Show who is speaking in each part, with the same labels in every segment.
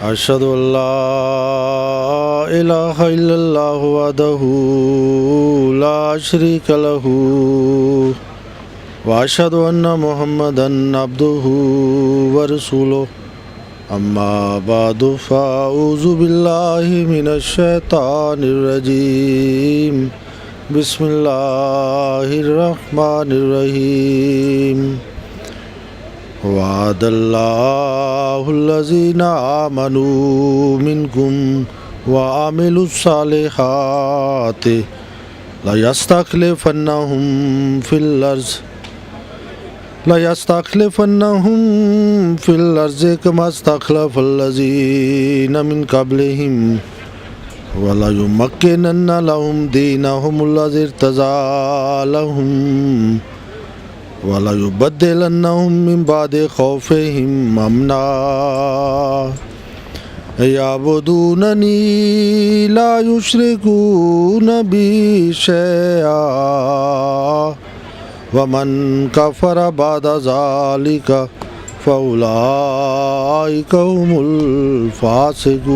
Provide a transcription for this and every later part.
Speaker 1: أشهد أن لا إله إلا الله وحده لا شريك له وأشهد أن محمدا عبده ورسوله أما بعد فأعوذ بالله من الشيطان الرجيم بسم الله الرحمن الرحيم وعد الله الذين آمنوا منكم وعملوا الصالحات ليستخلفنهم في الأرض كما استخلف الذين من قبلهم وليمكنن لهم دينهم الذي ارتضى لهم وَلَيُبَدِّلَنَّهُم مِّن بَعْدِ خَوْفِهِمْ أَمْنًا يَعْبُدُونَنِي لَا يُشْرِكُونَ بِي شَيْئًا وَمَن كَفَرَ بَعْدَ ذَلِكَ فَأُولَٰئِكَ هُمُ الْفَاسِقُونَ.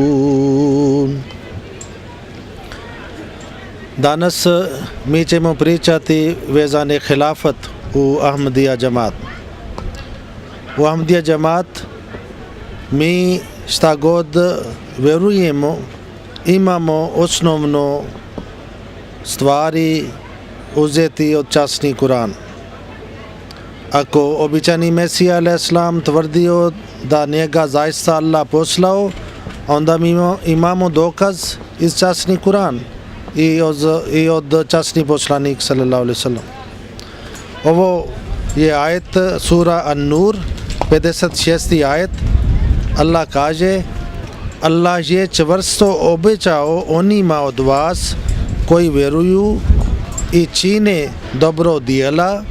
Speaker 1: Danas mi ćemo pričati vezane hilafat u Ahmadija džemat. U Ahmadija džemat mi šta god vjerujemo imamo osnovno stvari uzeti od časni Kur'an. Ako običani Mesija al-Islam tvrdio da njega zaista Allah poslao, onda mi imamo dokaz iz časni Kur'an i od časni poslanik sallallahu alejhi ve sellem. Ovo je ajet sura An-Nur 56. ajet. Allah kaže: Allah je čvrsto obećao onima od vas koji vjeruju i čine dobro djela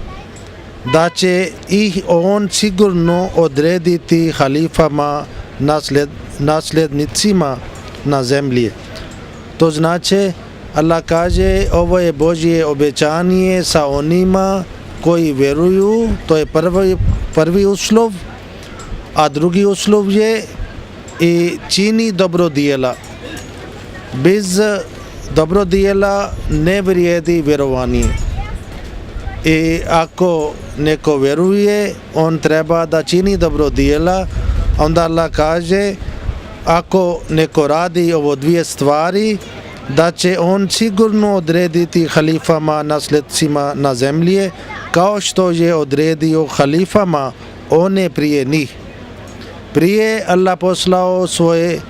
Speaker 1: da će ih on sigurno odrediti halifama, nasljednicima na zemlji. To znači, Allah kaže, ovo je Božje obećanje sa onima koji vjeruju, to je prvi uslov, a drugi uslov je i čini dobro djela. Bez dobro djela ne vrijedi vjerovanje. I ako neko vjeruje, on treba da čini dobro djela, onda Allah kaže, ako neko radi ovo dvije stvari, da će on sigurno odrediti halifama, nasljedcima na zemlji, kao što je odredio halifama one prije njih. Prije Allah poslao svoje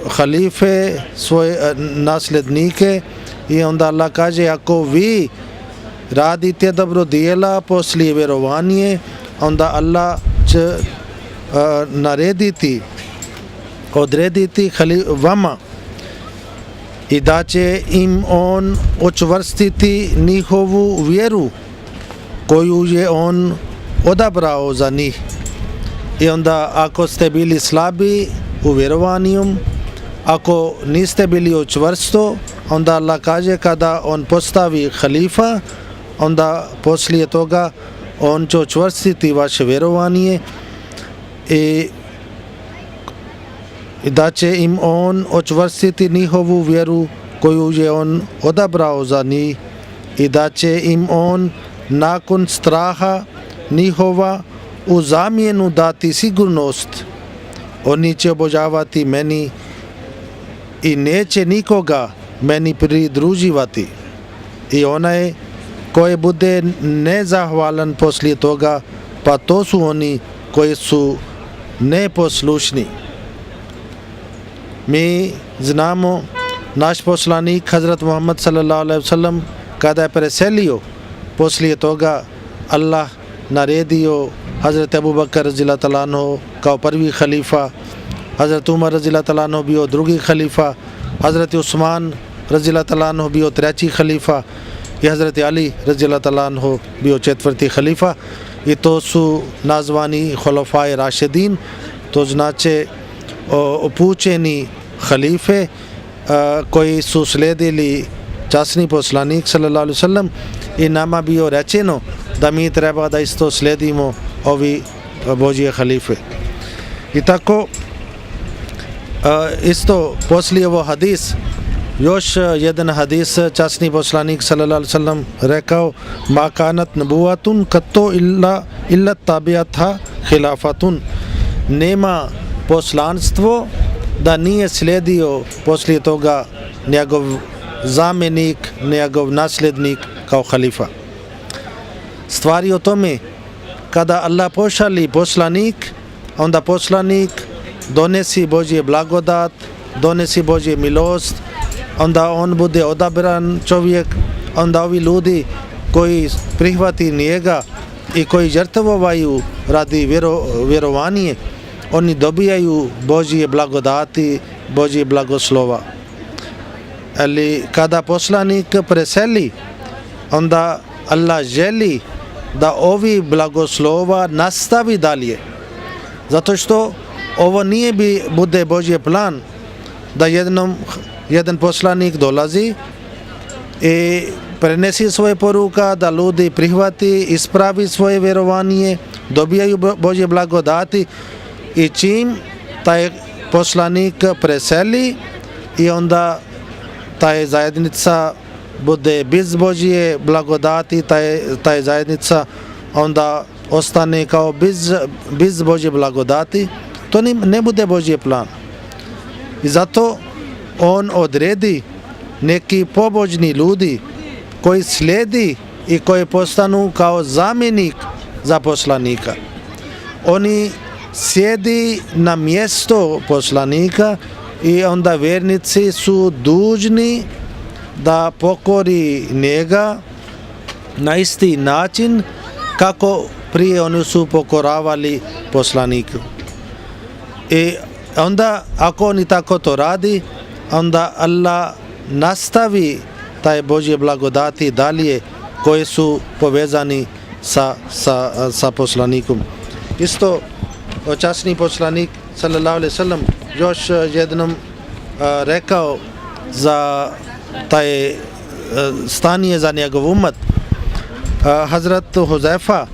Speaker 1: halife, svoje nasljednike i onda Allah kaže, ako vi radite dobro djela poslije vjerovanje, onda Allah će narediti, odrediti vama i da će im on učvrstiti njihovu vjeru koju je on odabrao za njih. I onda ako ste bili slabi u vjerovanju, ako niste bili učvrsto, onda Allah kaže, kada on postavi halifa, onda poslije toga on će učvrstiti vaše vjerovanje i da će im on učvrstiti njihovu vjeru koju je on odabrao za njih i da će im on nakon straha njihova u zamjenu dati sigurnost. Oni će obožavati meni i neće nikoga meni pridruživati. I onaj koji bude nezahvalan poslije toga, pa to su oni koji su neposlušni. Mi znamo, naš poslanik Hazrat Muhammad sallallahu alejhi ve sellem kada je preselio, poslije toga Allah naredio Hazrat Abu Bakr radhiyallahu ta'ala anhu kao prvi halifa, Hazrat Umar radhiyallahu ta'ala anhu bio drugi halifa, Hazrat Usman radhiyallahu ta'ala anhu bio treći halifa i Hazrat Ali radhiyallahu ta'ala anhu bio četvrti halifa. I to su nazvani Khulafai Rašidin, to znači upućeni halife koji su slijedili časni poslanik sallallahu alejhi ve sellem i nama bio rečeno da mi treba da isto slijedimo ovi Božje halife. I tako Isto poslije ovo hadis, još jedan hadis, časni poslanik sallallahu alejhi ve sellem rekao: ma kanat nubuvatun kato illa tabiatha khilafatun. Nema poslanstvo da nije slijedio poslije toga njegov zamjenik, njegov nasljednik kao halifa. Stvari o tome, kada Allah pošalji poslanik, onda poslanik donesi Božje blagodat, donesi Božje milost, onda on bude odabran čovjek, onda ovi ljudi koji prihvati njega i koji žrtvovaju radi vjerovanje, oni dobijaju Božje blagodati, Božje blagoslova. Ali kada poslanik preseli, onda Allah želi da ovi blagoslova nastavi dalje. Zato što ovo nije bude Božji plan da jedan poslanik dolazi i prenesi svoje poruka, da ljudi prihvati, ispravi svoje vjerovanje, dobijaju Božje blagodati i čim taj poslanik preseli i onda taj zajednica bude bez Božje blagodati, taj zajednica onda ostane kao bez Božje blagodati, to ne bude Božji plan. I zato on odredi neki pobožni ljudi koji slijedi i koji postanu kao zamjenik za poslanika. Oni sjedi na mjesto poslanika i onda vjernici su dužni da pokori njega na isti način kako prije oni su pokoravali poslaniku. I onda ako oni tako to radi, onda Allah nastavi taj Božje blagodati dalje koje su povezani sa poslanikom. Isto časni poslanik sallallahu alejhi ve sellem još jednom rekao za taj stanje za njegov umat. Hazrat Huzaifa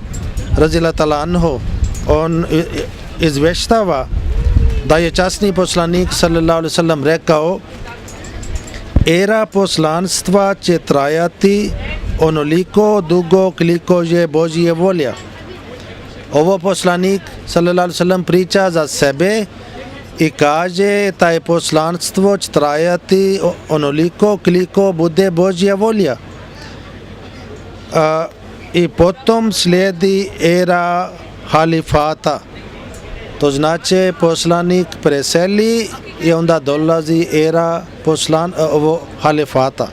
Speaker 1: radijallahu ta'ala anhu, on izvještava da je časni poslanik sallallahu alejhi ve sellem rekao: era poslanstva će trajati onoliko dugo koliko je Božja volja. Ovo poslanik sallallahu alejhi ve sellem priča za sebe i kaže taj poslanstvo će trajati onoliko koliko bude Božja volja. I potom slijedi era halifata. To znači poslanik preseli i onda dolazi era halifata.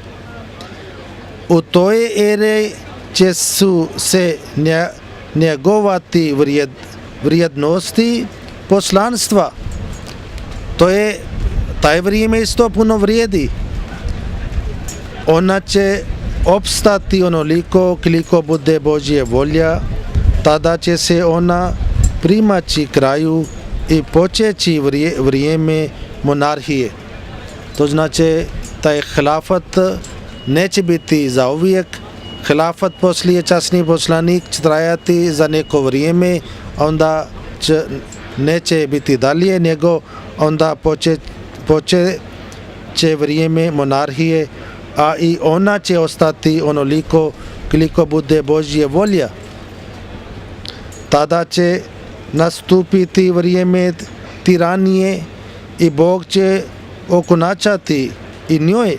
Speaker 1: U toj eri će se njegovati vrijednosti poslanstva. Taj vrijeme isto puno vrijedi. Ona će opstati onoliko koliko bude Božja volja, tada će se ona primaći kraju i počeći vrijeme monarhije. To znači taj hilafat neće biti za uvijek. Hilafat poslije časni poslanik će trajati za neko vrijeme, onda neće biti dalje, nego onda počeće vrijeme monarhije, a i ona će ostati onoliko koliko bude Božja volja. Tada će nastupiti vrijeme tiranije i Bog će okonačati i njoj.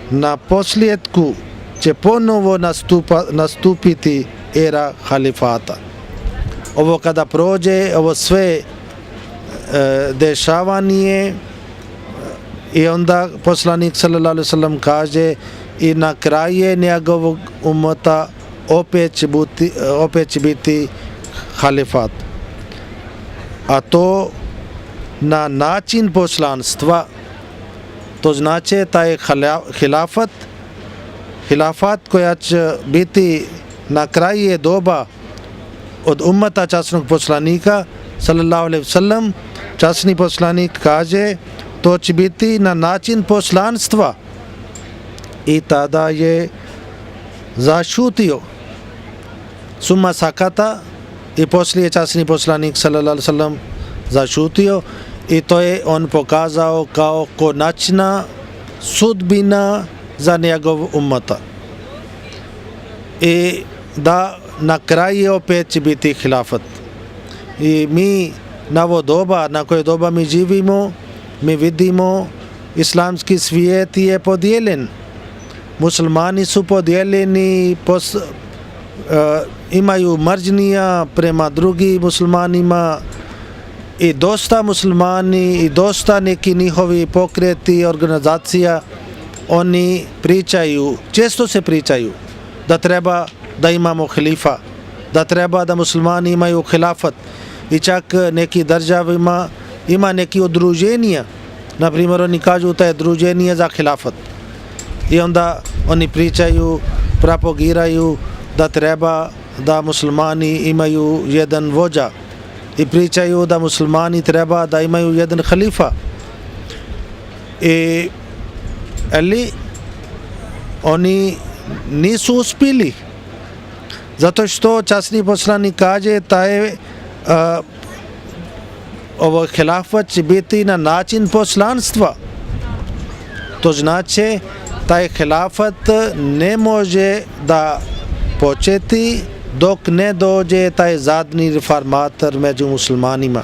Speaker 1: Na posljedku će ponovo nastupiti era halifata. Ovo kada prođe, ovo sve dešavanje, i onda poslanik sallallahu alejhi ve sellem kaže i na kraju njegovog umata opet će biti halifat. A to na način poslanstva, to znači taj hilafat koja će biti na kraju doba od umata časnog poslanika sallallahu alejhi ve sellem. Časni poslanik kaže to će biti na način poslanstva i tada je zašutio. Summa sakata, i poslije časni poslanik sallallahu alejhi ve sellem zašutio i to je on pokazao kao konačna sudbina za njegov ummata. I da na kraju opet će biti hilafat. I mi na ovo doba, na koje doba mi živimo, mi vidimo islamski svijet je podijeljen. Muslimani su podijeljeni, imaju mržnja prema drugim muslimanima i dosta muslimani i dosta neki njihovi pokreti, organizacija, oni pričaju, često se pričaju da treba da imamo halifa, da treba da muslimani imaju hilafat i čak neki državima ima neki udruženja, na primjer oni kažu da je udruženje za hilafat i onda oni pričaju, propagiraju da treba da muslimani imaju jedan vođa i pričaju da muslimani treba da imaju jedan halifa. Ali oni nisu uspjeli zato što časni poslanik kaže da je ovo hilafat će biti na način poslanstva. To znači taj hilafat ne može da početi dok ne dođe taj zadnji reformator među muslimanima.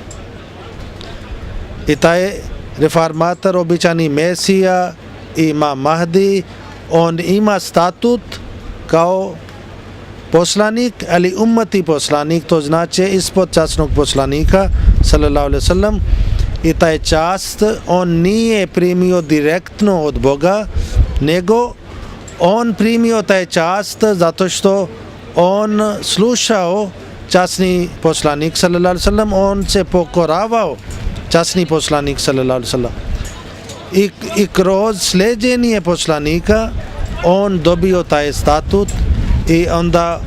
Speaker 1: I taj reformator, običani Mesija, Imam Mahdi, on ima statut kao poslanik, ali ummati poslanik, to znači ispod časnog poslanika, sallallahu alaihi wasallam, i taj čast on nije primio direktno od Boga, nego on primio taj čast zato što on slušao časni poslanik, sallallahu alaihi wasallam, on se pokoravao časni poslanik, sallallahu alaihi wasallam. I kroz sljeđenje poslanika on dobio taj statut i onda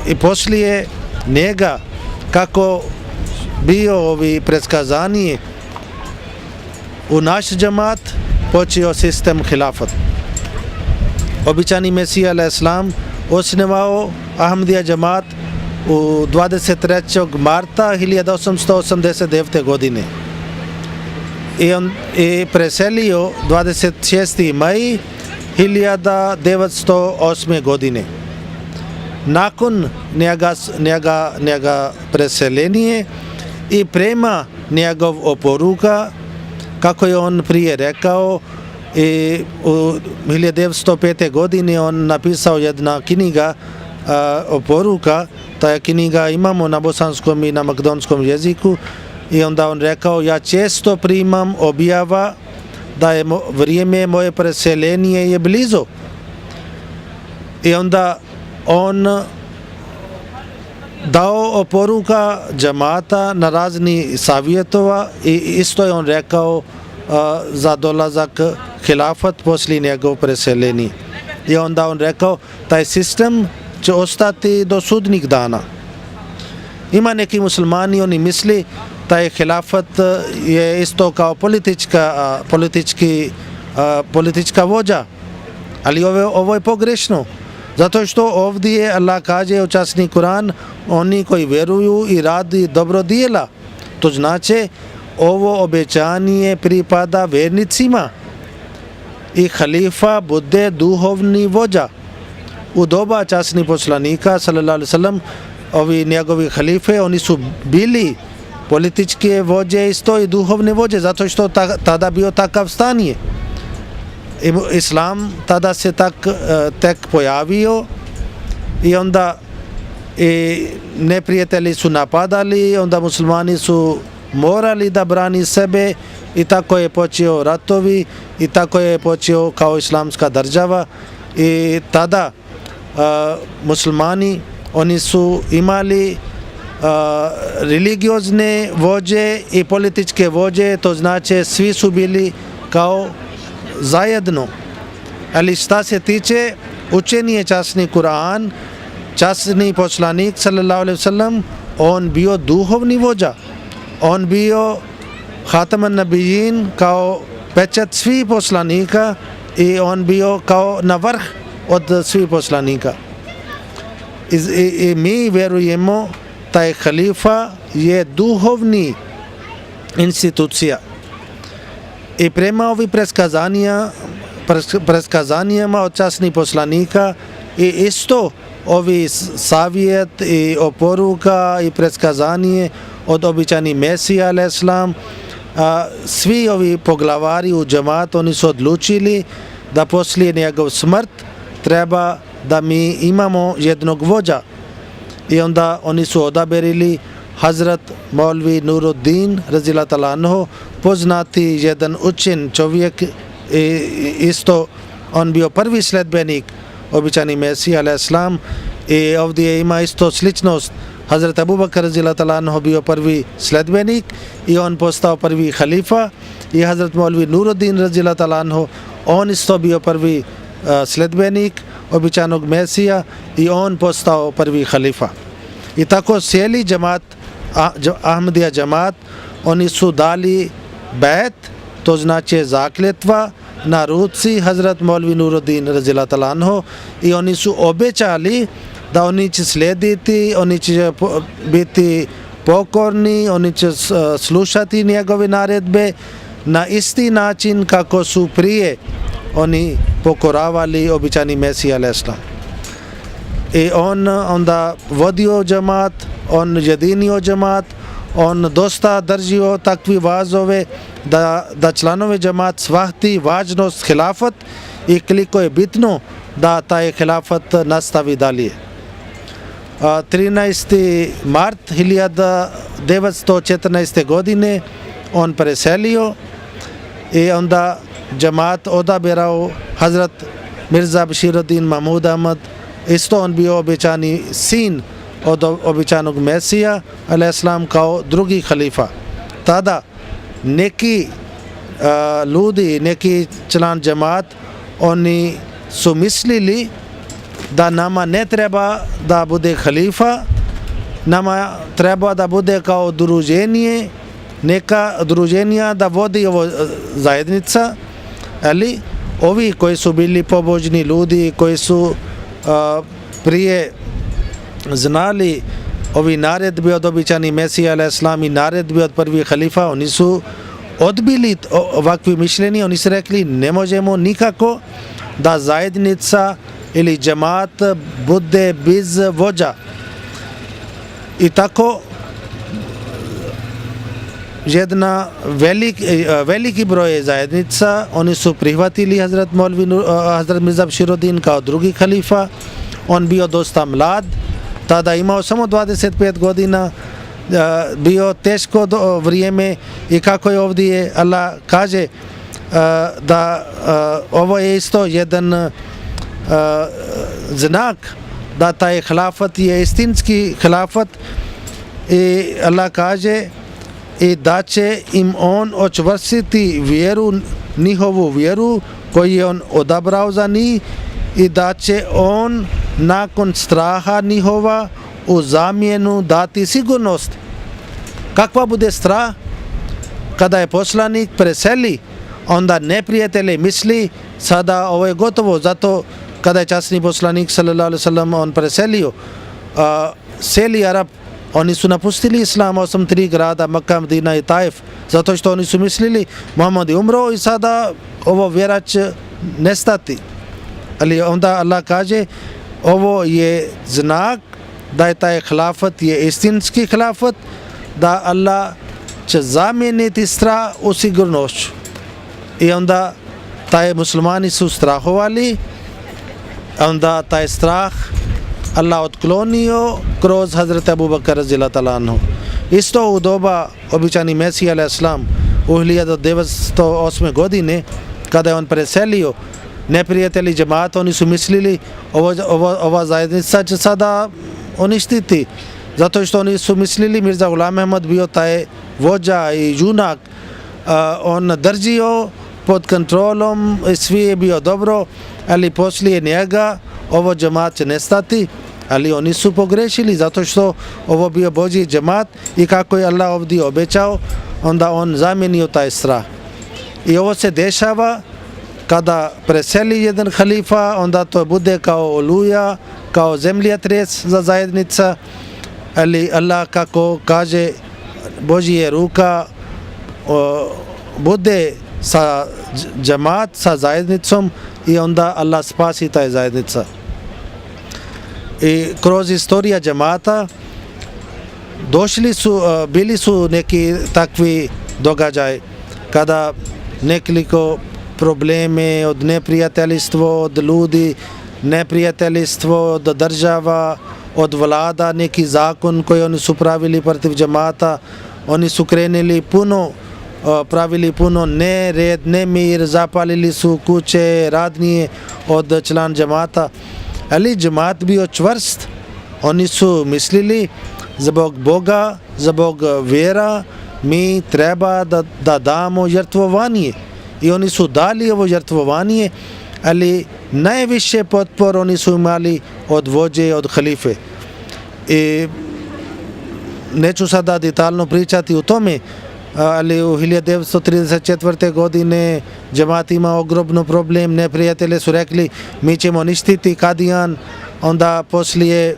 Speaker 1: i poslije njega kako bio ovi predskazani u naš džamat počeo sistem hilafat. Običani Mesija alaih salam osnovao Ahmadija džamat u 23. marta 1889. godine i preselio 26. maj 1908. godine. Nakon njega preseljenje i prema njegov oporuka, kako je on prije rekao, i u 1905. godine on napisao jedna knjiga oporuka, ta knjiga imamo na bosanskom i na makedonskom jeziku, i onda on rekao, ja često primam objava da je vrijeme moje preseljenje je blizu. I onda on dao oporuka džamata na razni savjetova i isto je on rekao za dolazak hilafat poslije njegov preseljenje. I onda on rekao, taj sistem će ostati do sudnjih dana. Ima neki muslimani, oni misli taj hilafat je isto kao politička vođa, ali ovo je pogrešno. Zato što ovdje Allah kaže u časni Kur'an, oni koji vjeruju i radi dobro djela. To znači ovo obećanje pripada vjernicima i halifa bude duhovni vođa. U doba časnih poslanika, sallallahu alaihi wasallam, ovi njegovi halife, oni su bili političke vođe isto i duhovne vođe, zato što tada bio takav stanje. Islam tada se tek pojavio i onda neprijatelji su napadali, onda muslimani su morali da brani sebe i tako je počeo ratovi i tako je počeo kao islamska država. I tada muslimani, oni su imali religiozne vođe i političke vođe, to znači svi su bili kao zajedno. Ali šta se tiče učenje časni Kur'an, časni poslanik sallallahu alaihi wasallam, on bio duhovni vođa, on bio Khataman Nabijin kao pečat svih poslanika i on bio kao na vrh od svih poslanika. I mi vjerujemo taj halifa je duhovni institucija. I prema ovim predskazanijama od časnih poslanika i isto ovi savjet i oporuka i predskazanje od običajnih Mesija a.s. Svi ovi poglavari u džematu, oni su odlučili da poslije njegov smrt treba da mi imamo jednog vođa. I onda oni su odaberili Hazrat Maulvi Nuruddin radijallahu ta'ala anhu, poznati jedan učen čovjek, isto on bio prvi sledbenik običajni Mesija a.s. I ovdje ima isto sličnost. Hazrat Abu Bakr radijallahu ta'ala anhu bio prvi sledbenik i on postao prvi halifa, i Hazrat Maulvi Nuruddin radijallahu ta'ala anhu, on isto bio prvi sledbenik običajnog Mesija i on postao prvi halifa. I tako cijeli džemat, Ahmadija džemat, oni su dali bet, to znači zakletva na ruci Hazrat Maulvi Nuruddin radijallahu ta'ala anhu, i oni su obećali da oni će slijediti, oni će biti pokorni, oni će slušati njegove naredbe na isti način kako su prije oni pokoravali običajni Mesija a.s. I on onda vodio džemat, on jedinio džemat, on dosta držio takvi vazove da članove džemat shvati važnost hilafat i koliko je bitno da taj hilafat nastavi dalje. 13. mart 1914. godine on preselio i onda džemat odabirao Hazrat Mirza Bashiruddin Mahmud Ahmad, isto on bio običajni sin od običajnog Mesija a.s. kao drugi halifa. Tada neki ljudi, neki član džemat, oni su mislili da nama ne treba da bude halifa, nama treba da bude kao druženje, neka druženja da vodi ovo zajednica, ali ovi koji su bili pobožni ljudi, koji su prije znali ovi naredbi od običajnih Mesija a.s. i naredbi od prvih halifa, oni su odbili ovakvi mišljenje, oni su rekli ne možemo nikako da zajednica ili džemat bude bez vođa. I tako jedna veliki broj zajednica, oni su prihvatili Hazrat Mirza Bashiruddin kao drugi halifa. On bio dosta mlad, tada imao samo 25 godina, bio teško vrijeme, i kako je ovdje Allah kaže da ovo je isto jedan znak da taj hilafat je istinski hilafat, i Allah kaže i da će im on očvrstiti vjeru, njihovu vjeru koju je on odabrao za njih, i da će on nakon straha njihova u zamjenu dati sigurnost. Kakva bude strah? Kada je poslanik preseli, onda neprijatelji misli sada ovo je gotovo. Zato kada je časni poslanik sallallahu alejhi ve sellem on preselio, seli Arab, oni su napustili islam, osim 3 grada Mekka, Medina i Taif, zato što oni su mislili Muhammed je umro i sada ovo vjera će nestati. Ali onda Allah kaže ovo je znak da je taj hilafat je istinski hilafat, da Allah će zamijeniti strah u sigurnošću. I onda taj muslimani su strahovali, onda taj strah Allah otklonio kroz Hazrat Abu Bakr radijallahu ta'ala anhu. Isto u doba običajni Mesija a.s. u 1908. godine kada je on preselio, neprijatelji džemata, oni su mislili ova zajednica će sada uništiti, zato što oni su mislili Mirza Ghulam Ahmad bio taj vođa i junak, on držio pod kontrolom i svi je bio dobro, ali poslije njega ovo džemat će nestati. Ali oni su pogrešili, zato što ovo bio Božji džemat i kako je Allah ovdje obećao, onda on zamijenio taj strah. I ovo se dešava kada preseli jedan halifa, onda to bude kao oluja, kao zemljotres za zajednica, ali Allah kako kaže Božja ruka bude sa džemat, sa zajednicom i onda Allah spasi taj zajednica. I kroz istorija džemata bili su neki takvi događaj kada nekoliko probleme od neprijateljstva od ljudi, neprijateljstvo od država, od vlada, neki zakon koji oni su pravili protiv džemata, oni su krenuli pravili puno nered, nemir, zapalili su kuće, radnije od član džemata, ali džemat bio čvrst. Oni su mislili zbog Boga, zbog vjera mi treba da damo žrtvovanje i oni su dali ovo žrtvovanje, ali najviše potpor oni su imali od vođe, od halife. I neću sada detaljno pričati o tome, ali u 1934. godine džemat ima ogromno problem, neprijatelji su rekli mi ćemo ništiti Kadijan, onda poslije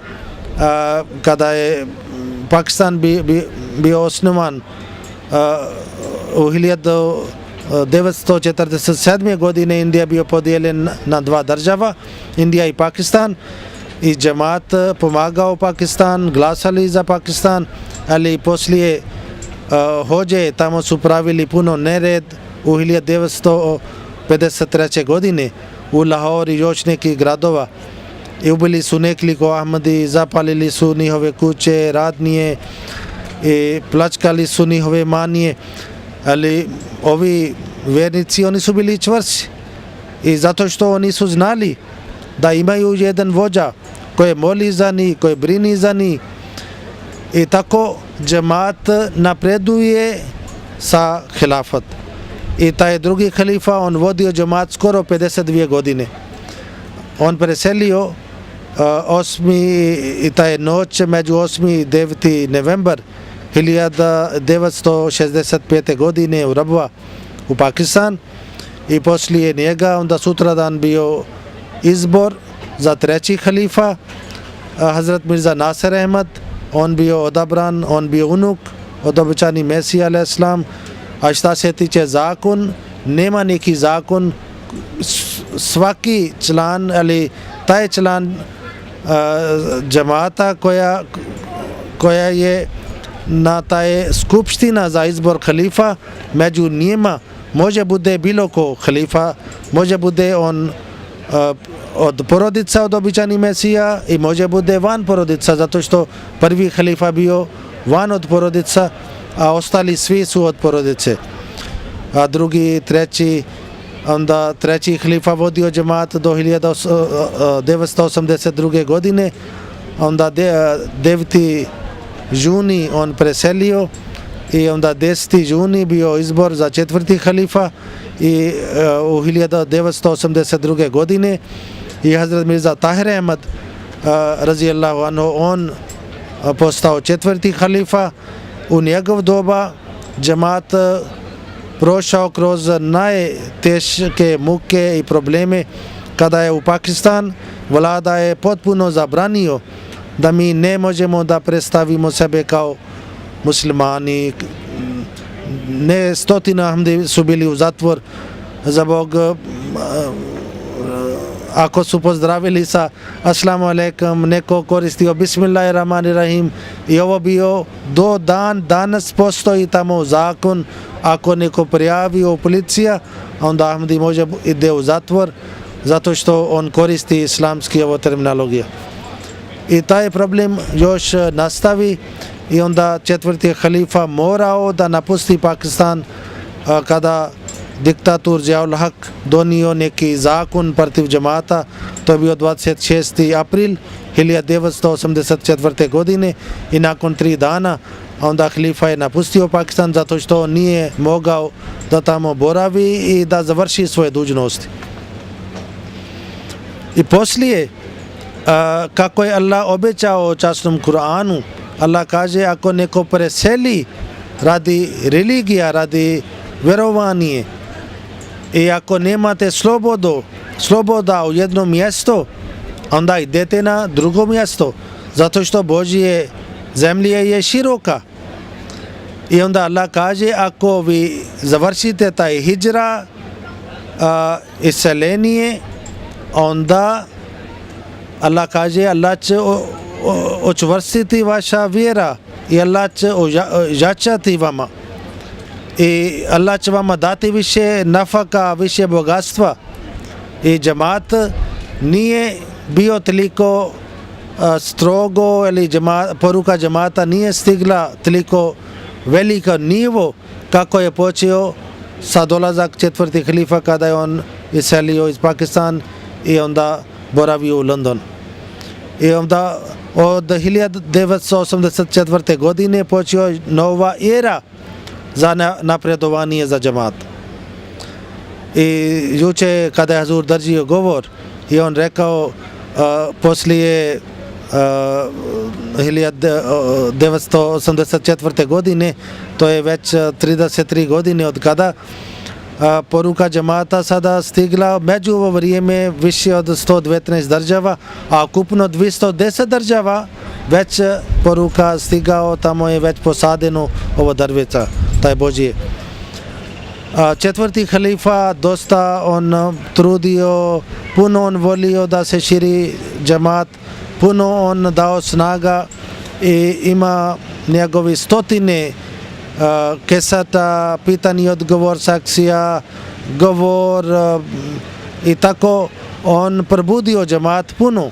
Speaker 1: kada je Pakistan bio osnovan u 1947. godine Indija bio podijeljen na dva država, Indija i Pakistan, i džemat pomagao Pakistan, glasali za Pakistan, ali poslije hođe tamo su pravili puno nered u 1953. godine u Lahore i još nekih gradova i ubili su nekoliko Ahmadi, zapalili su njihove kuće, radnije i plačkali su njihove manije, ali ovi vjernici oni su bili čvrsti i zato što oni su znali da imaju jedan vođa koji moli za njih, koji brini za njih i tako džemat napreduje sa hilafat. I taj drugi halifa on vodio džemat skoro 52 godine. On preselio 8. i taj noć među 8. i 9. novembar 1965. godine u Rabwa u Pakistan i poslije njega onda sutradan bio izbor za treći halifa Hazrat Mirza Nasir Ahmad. On bio odabran, on bio unuk od obećani Mesija alaih salam. A šta se tiče zakon, nema neki zakon, svaki član ali taj član džemata koja je na taj skupština za izbor halifa, među njima može bude bilo ko halifa, može bude on od porodica od običani Mesija i može bude van porodica, zato što prvi halifa bio van od porodica, a ostali svi su od porodice. A drugi, treći, onda treći halifa vodio džemat do 1982. godine, onda 9. juni on preselio i onda 10. juni bio izbor za četvrti halifa i u 1982. godine i Hazrat Mirza Tahir Ahmad razijallahu anhu on postao četvrti halifa. U njegov doba džemat prošao kroz najteške muke i probleme kada je u Pakistan vlada je potpuno zabranio da mi ne možemo da predstavimo sebe kao muslimani. Ne stotina Ahmadi su bili u zatvor zbog ako su pozdravili sa Assalamu alaikum, neko koristio Bismillahirrahmanirrahim i ovo bio do danas postoji tamo zakon, ako neko prijavio u policija, onda Ahmadi može ide u zatvor zato što on koristi islamski ovo terminologija. I taj problem još nastavi i onda četvrti halifa morao da napusti Pakistan kada diktator Ziaul Haq donio neki zakon protiv džemata. To je bio 26. april 1984. godine i nakon 3 dana onda halifa je napustio Pakistan zato što nije mogao da tamo boravi i da završi svoje dužnosti. I poslije kako je Allah obećao u časnom Kur'anu, Allah kaže ako neko preseli radi religija, radi vjerovanje i ako nemate sloboda u jednom mjestu, onda idete na drugo mjesto, zato što Božje zemlje je široka. I onda Allah kaže, ako vi završite taj hidžra, iseljenje, onda Allah kaže, Allah će učvrstiti vaša vjera i Allah će ojačati vama. I Allah će vama dati više nafaka, više bogatstva. I džemat nije bio toliko strogo, ili poruka džemata nije stigla toliko velika nivo kako je počeo sa dolazak četvrti halifa kada je on iselio iz Pakistan i onda boravio u London. I onda od 1984. godine počeo nova era za napredovanje za džemat. I juče kada je Hazur držio govor i on rekao poslije 1984. godine, to je već 33 godine od kada poruka džemata sada stigla među ovo vrijeme više od 119 država, a ukupno 210 država već poruka stigao, tamo je već posadeno ovo drveća, taj Božije. Četvrti halifa dosta on trudio, puno on volio da se širi džemat, puno on dao snaga i ima njegovi stotine kesata, pitanje i odgovor, sekcija, govor i tako on probudio džemat puno.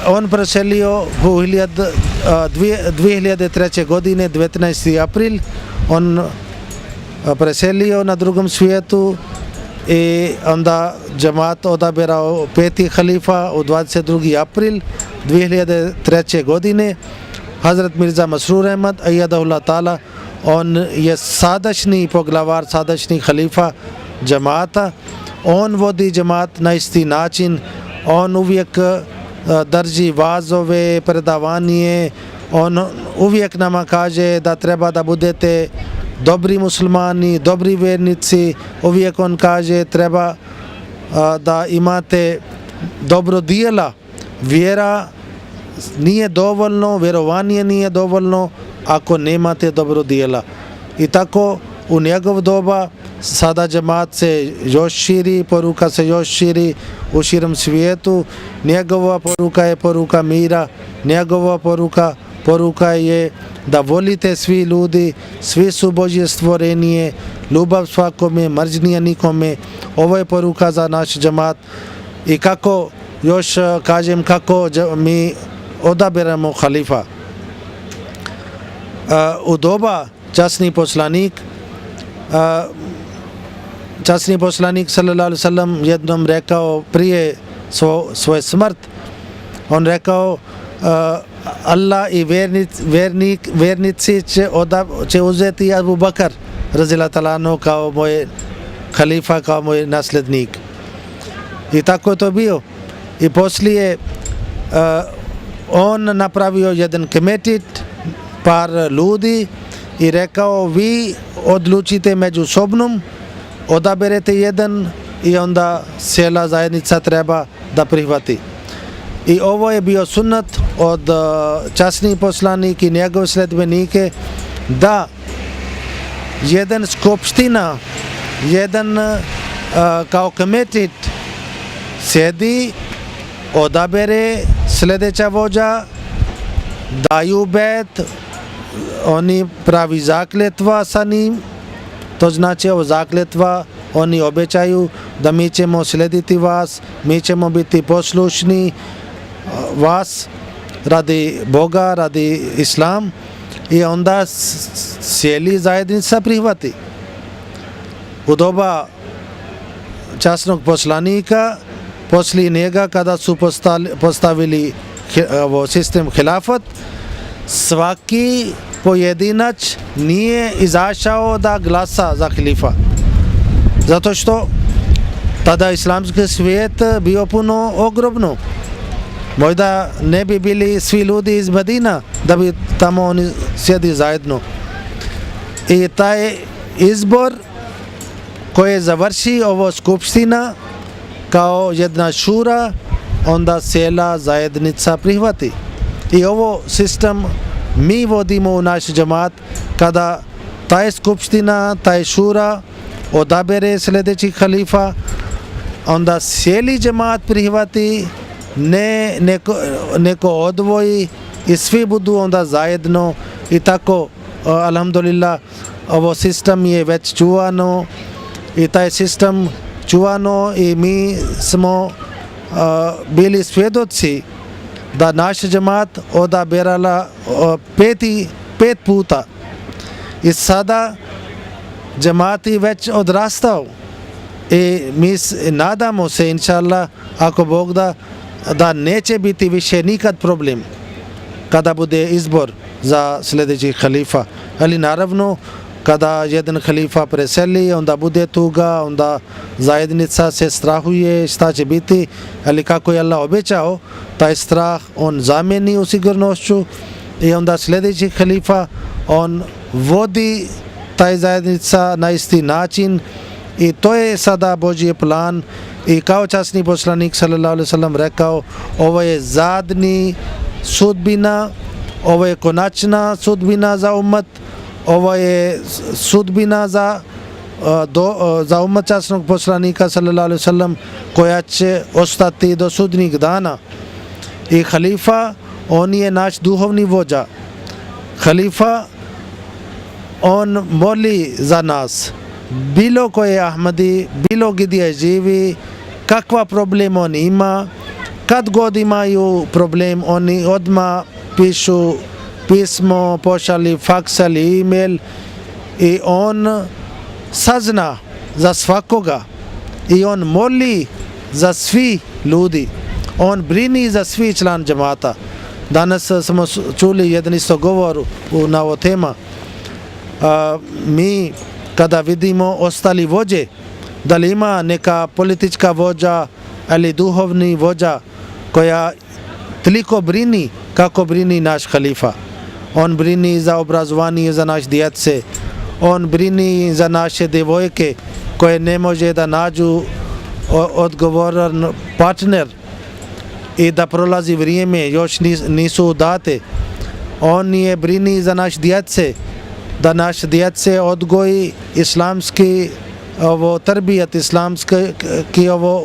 Speaker 1: On preselio u 2003. godine, 19. april, on preselio na drugom svijetu i onda džemat odaberao peti halifa u 22. april 2003. godine. Hazrat Mirza Masroor Ahmad Ayyadahullah Ta'ala, on je sadašnji poglavar, sadašnji halifa džemata. On vodi džemat na isti način, on uvijek drži vazove, predavanje, on uvijek nama kaže da treba da budete dobri muslimani, dobri vjernici, uvijek on kaže treba da imate dobro dijela. Vjera nije dovoljno, vjerovanje nije dovoljno ako nemate dobro dijela. I tako u njegov doba sada džemat se još širi, poruka se još širi u širom svijetu. Njegova poruka je poruka mira, njegova poruka je da volite svi ljudi, svi su Božje stvorenje, ljubav svakome, mržnja nikome. Ovo je poruka za naš džemat. I kako, još kažem, kako mi odaberemo halifa. U doba časni poslanik sallallahu alejhi ve sellem jednom rekao prije svoje smrt, on rekao Allah i vjernici će uzeti Abu Bakar radhiyallahu ta'ala anhu kao moj halifa, kao moj nasljednik. I tako je to bio. I poslije on napravio jedan komitet, par ljudi i rekao vi odlučite međusobno, odaberete jedan i onda cijela zajednica treba da prihvati. I ovo je bio sunnet od časnih poslanika i njegove sledbenike da jedan skupština, jedan kao komitet sjedi, odabere sljedeća vođa, daju bet, oni pravi zakljetva sa njim, to znači ovo zakljetva, oni obećaju da mi ćemo slijediti vas, mi ćemo biti poslušni vas radi Boga, radi Islam, i onda cijeli zajednica prihvati. U doba časnog poslanika, poslije njega kada su postavili sistem hilafat, svaki pojedinac nije izašao da glasa za halifa. Zato što tada islamski svijet bio puno ogromno. Možda ne bi bili svi ljudi iz Medina da bi tamo oni sjedi zajedno. I taj izbor koji je završi ovo skupština kao jedna šura, onda cijela zajednica prihvati. I ovo sistem mi vodimo u naš džemat kada taj skupština, taj šura odabere sljedećih halifa, onda cijeli džemat prihvati, ne neko odvoji i svi budu onda zajedno i tako alhamdulillah ovo sistem je već čuvano i taj sistem čuvano i mi smo bili svjedoci da naš džemat odaberala pet puta i sada džemat je već odrastao i mi nadamo se inšallah ako Bog da neće biti više nikad problem kada bude izbor za sljedećih halifa, ali naravno kada jedan halifa preseli onda bude tuga, onda zajednica se strahuje šta će biti, ali kako je Allah obećao taj strah on zamijeni u sigurnošću i onda sljedeći halifa on vodi taj zajednica na isti način i to je sada Božji plan i kao časni poslanik sallallahu alejhi ve sellem rekao ovo je zadnji sudbina, ovo je konačna sudbina za ummet, ovo je sudbina za ummet časnog poslanika sallallahu alejhi ve sellem koja će ostati do sudnjeg dana i halifa on je naš duhovni vođa. Halifa on moli za nas, bilo koje Ahmadi, bilo gdje živi, kakva problem on ima, kad god imaju problem oni odmah pišu pismo, pošalju faks ili e-mail i on sazna za svakoga i on moli za svi ljudi, on brini za svi član džemata. Danas smo čuli jedan isto govor na ovo tema. Mi kada vidimo ostali vođe, da li ima neka politička vođa ili duhovni vođa koja toliko brini kako brini naš halifa. On brini za obrazovanje za naše djece, on brini za naše djevojke koje ne može da nađu odgovoran partner i da prolazi vrijeme, još nisu udate. On je brini za naše djece, da naše djece odgoji islamski tarbijat, islamski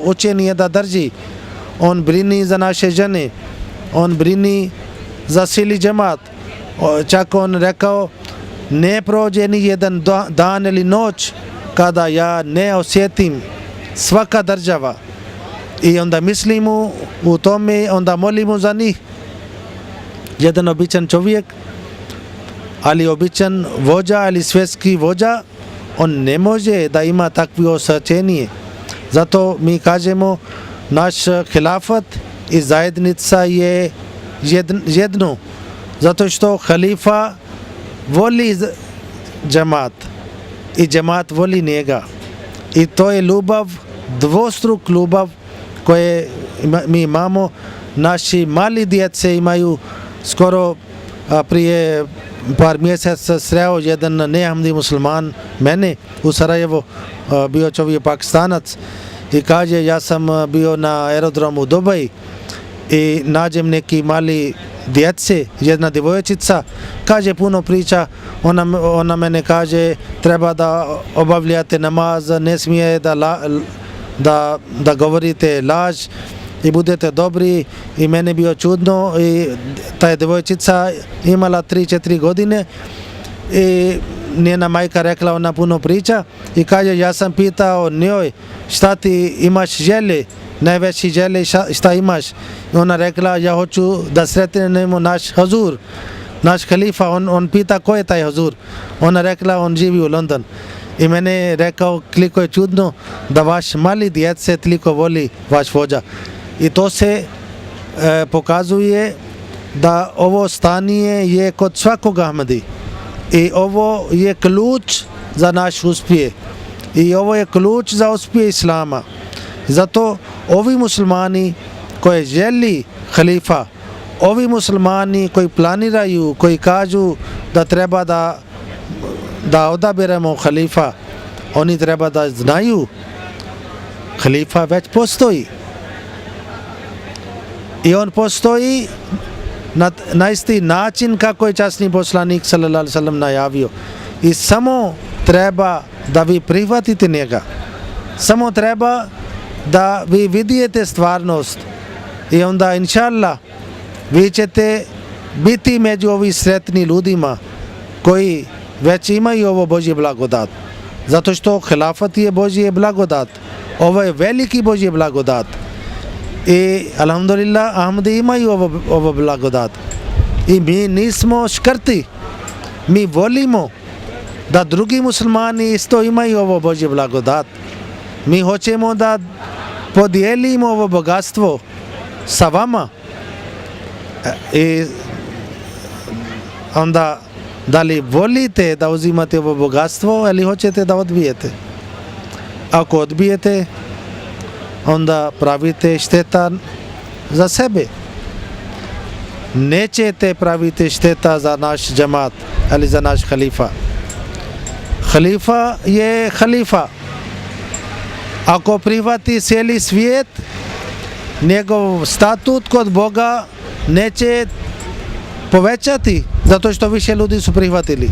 Speaker 1: učenje da drži. On brini za naše žene, on brini za cijeli džemat. Čak on rekao ne prođe ni jedan dan ili noć kada ja ne osjetim svaka država i onda mislimo u tome, onda molimo za njih. Jedan običan čovjek, ali običan vođa ili svjetski vođa, on ne može da ima takvo osjećanje. Zato mi kažemo naš hilafat i zajednica je jedno. Zato što halifa voli džemat i džemat voli njega. I to je ljubav, dvostruk ljubav koje mi imamo. Naši mali djece imaju skoro prije par mjeseca sreo jedan nehamdi musliman mene u Sarajevo, bio čovjek Pakistanac i kaže ja sam bio na aerodromu u Dubaji i nađem neki mali djece, jedna djevojčica, kaže puno priča, ona mene kaže treba da obavljate namaz, ne smije da govorite laž i budete dobri i mene bio čudno i ta djevojčica imala 3-4 godine i njena majka rekla ona puno priča i kaže ja sam pitao njoj šta ti imaš želje, najveći želje šta imaš i ona rekla ja hoću da sretnemo naš Hazur, naš halifa. On pita ko je taj Hazur, ona rekla on živi u London i mene rekao koliko je čudno da vaš mali djece toliko voli vaš vođa. I to se pokazuje da ovo stanje je kod svakog Ahmadi i ovo je ključ za naš uspjeh i ovo je ključ za uspjeh Islama. Zato ovi muslimani koji želi halifa, ovi muslimani koji planiraju, koji kažu da treba da odaberemo halifa, oni treba da znaju halifa već postoji. I on postoji na isti način kako je časni poslanik sallallahu alejhi ve sellem najavio. I samo treba da vi prihvatite njega. Samo treba da vi vidite stvarnost i onda inša Allah vi ćete biti među ovim sretni ljudima koji već imaju ovo Božje blagodat. Zato što hilafat je Božje blagodat. Ovo je veliki Božje blagodat. I alhamdulillah Ahmadi imaju ovo blagodat. I mi nismo škrti. Mi volimo da drugi muslimani isto imaju ovo Božje blagodat. Mi hoćemo da podijelimo ovo bogatstvo sa vama. I onda da li volite da uzimate ovo bogatstvo ili hoćete da odbijete? Ako odbijete, onda pravite šteta za sebe. Nećete praviti šteta za naš džemat ili za naš halifa. Halifa je halifa. Ako prihvati cijeli svijet, njegov statut kod Boga neće povećati zato što više ljudi su prihvatili.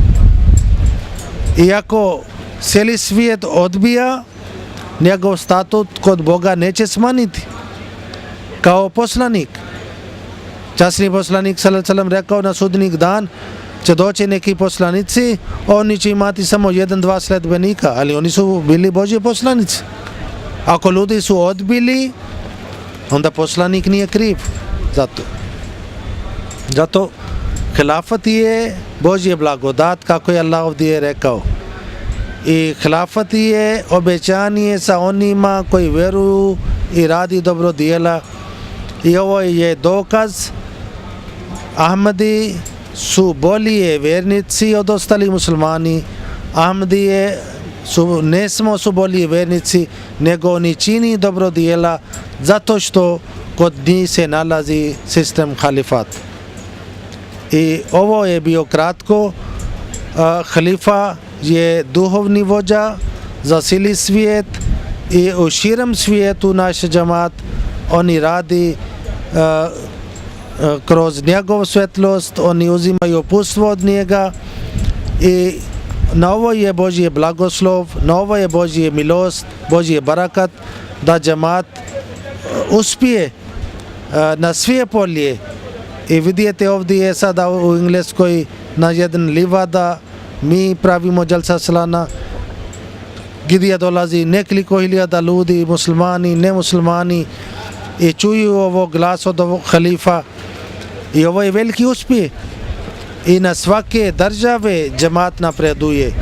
Speaker 1: I ako cijeli svijet odbija, njegov statut kod Boga neće smanjiti. Kao poslanik. Časni poslanik sallallahu alejhi ve sellem rekao na sudnji dan će doći neki poslanici, oni će imati samo 1-2 sledbenika, ali oni su bili Božji poslanici. Ako ljudi su odbili, onda poslanik nije kriv zato hilafat je Božje blagodat, kako je Allah ovdje rekao. I hilafat je obećanje sa onima koji vjeruju i radi dobro djela. I ovo je dokaz, Ahmadi su bolji vjernici od ostalih muslimani. Ahmadi ne samo su bolji vjernici, nego oni čini dobro djela zato što kod njih se nalazi sistem halifat. I ovo je bio kratko. Halifa je duhovni vođa za cijeli svijet i u širem svijetu naš džemat oni radi kroz njegovu svjetlost, oni uzimaju uputstvo od njega i na ovo je Božji blagoslov, na ovo je Božji milost, Božji barakat da džemat uspije na sve polje. I vidite ovdje je sada u Engleskoj na jedan livada mi pravimo dželsa salana gdje dolazi nekoliko hiljada ljudi, muslimani, nemuslimani i čuju ovo glas od ovog halifa i ovo je veliki uspjeh. I na svake države džemat napreduje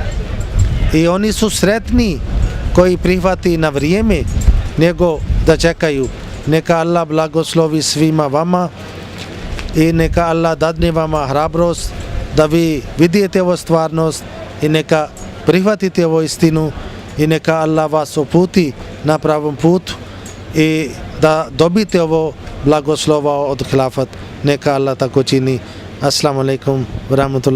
Speaker 1: i oni su sretni koji prihvati na vrijeme nego da čekaju. Neka Allah blagoslovi svima vama i neka Allah dadne vama hrabrost da vi vidite ovo stvarnost i neka prihvatite ovo istinu i neka Allah vas uputi na pravom putu i da dobite ovo blagoslova od hilafat. Neka Allah tako čini. Assalamu alaikum wa rahmatullahi.